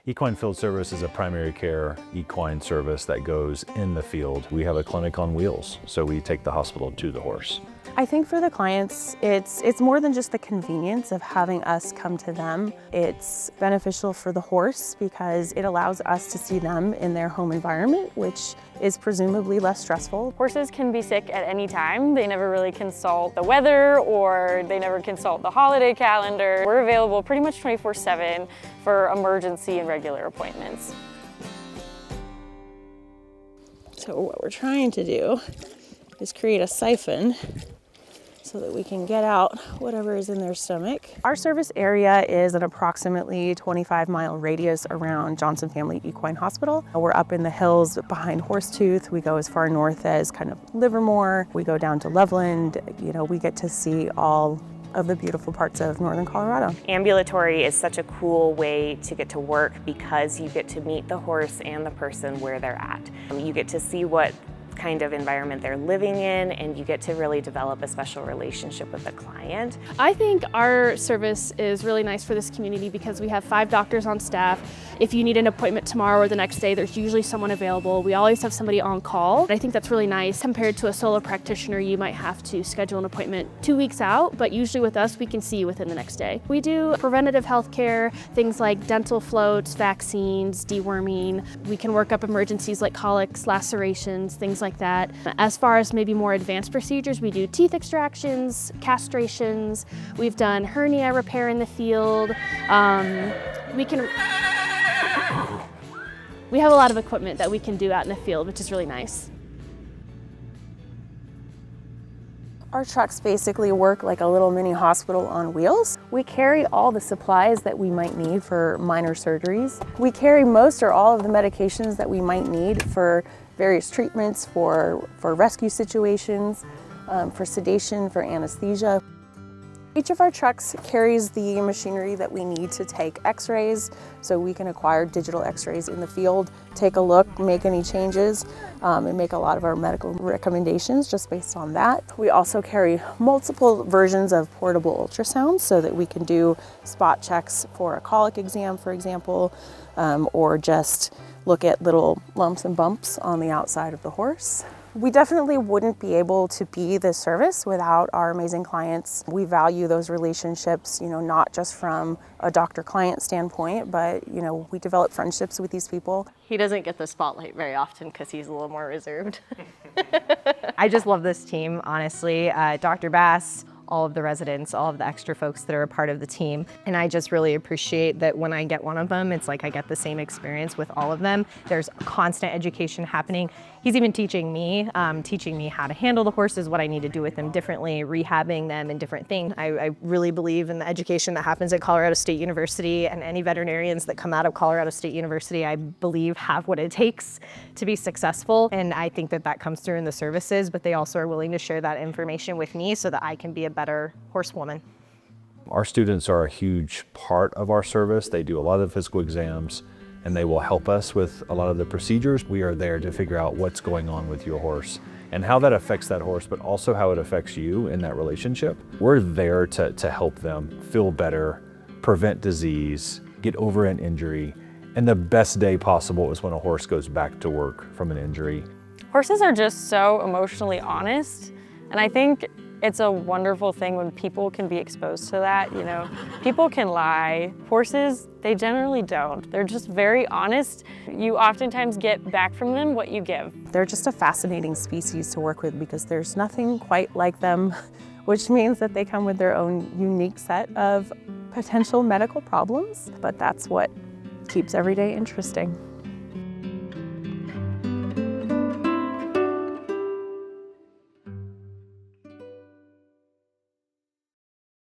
Equine Field Service is a primary care equine service that goes in the field. We have a clinic on wheels, so we take the hospital to the horse. I think for the clients, it's more than just the convenience of having us come to them. It's beneficial for the horse because it allows us to see them in their home environment, which is presumably less stressful. Horses can be sick at any time. They never really consult the weather or they never consult the holiday calendar. We're available pretty much 24/7 for emergency and regular appointments. So what we're trying to do is create a siphon so that we can get out whatever is in their stomach. Our service area is an approximately 25-mile radius around Johnson Family Equine Hospital. We're up in the hills behind Horsetooth. We go as far north as kind of Livermore. We go down to Loveland. You know, we get to see all of the beautiful parts of northern Colorado. Ambulatory is such a cool way to get to work because you get to meet the horse and the person where they're at. You get to see what kind of environment they're living in, and you get to really develop a special relationship with the client. I think our service is really nice for this community because we have 5 doctors on staff. If you need an appointment tomorrow or the next day, there's usually someone available. We always have somebody on call. I think that's really nice compared to a solo practitioner. You might have to schedule an appointment 2 weeks out, but usually with us, we can see you within the next day. We do preventative health care, things like dental floats, vaccines, deworming. We can work up emergencies like colics, lacerations, things like that. As far as maybe more advanced procedures, we do teeth extractions, castrations. We've done hernia repair in the field. We have a lot of equipment that we can do out in the field, which is really nice. Our trucks basically work like a little mini hospital on wheels. We carry all the supplies that we might need for minor surgeries. We carry most or all of the medications that we might need for various treatments, for rescue situations, for sedation, for anesthesia. Each of our trucks carries the machinery that we need to take x-rays, so we can acquire digital x-rays in the field, take a look, make any changes, and make a lot of our medical recommendations just based on that. We also carry multiple versions of portable ultrasounds so that we can do spot checks for a colic exam, for example, or just look at little lumps and bumps on the outside of the horse. We definitely wouldn't be able to be this service without our amazing clients. We value those relationships, you know, not just from a doctor-client standpoint, but, you know, we develop friendships with these people. He doesn't get the spotlight very often because he's a little more reserved. I just love this team, honestly. Dr. Bass, all of the residents, all of the extra folks that are a part of the team. And I just really appreciate that when I get one of them, it's like I get the same experience with all of them. There's constant education happening. He's even teaching me how to handle the horses, what I need to do with them differently, rehabbing them and different things. I really believe in the education that happens at Colorado State University, and any veterinarians that come out of Colorado State University, I believe, have what it takes to be successful. And I think that that comes through in the services, but they also are willing to share that information with me so that I can be a better horsewoman. Our students are a huge part of our service. They do a lot of the physical exams, and they will help us with a lot of the procedures. We are there to figure out what's going on with your horse and how that affects that horse, but also how it affects you in that relationship. We're there to help them feel better, prevent disease, get over an injury, and the best day possible is when a horse goes back to work from an injury. Horses are just so emotionally honest, and I think it's a wonderful thing when people can be exposed to that. You know, people can lie. Horses, they generally don't. They're just very honest. You oftentimes get back from them what you give. They're just a fascinating species to work with because there's nothing quite like them, which means that they come with their own unique set of potential medical problems, but that's what keeps every day interesting.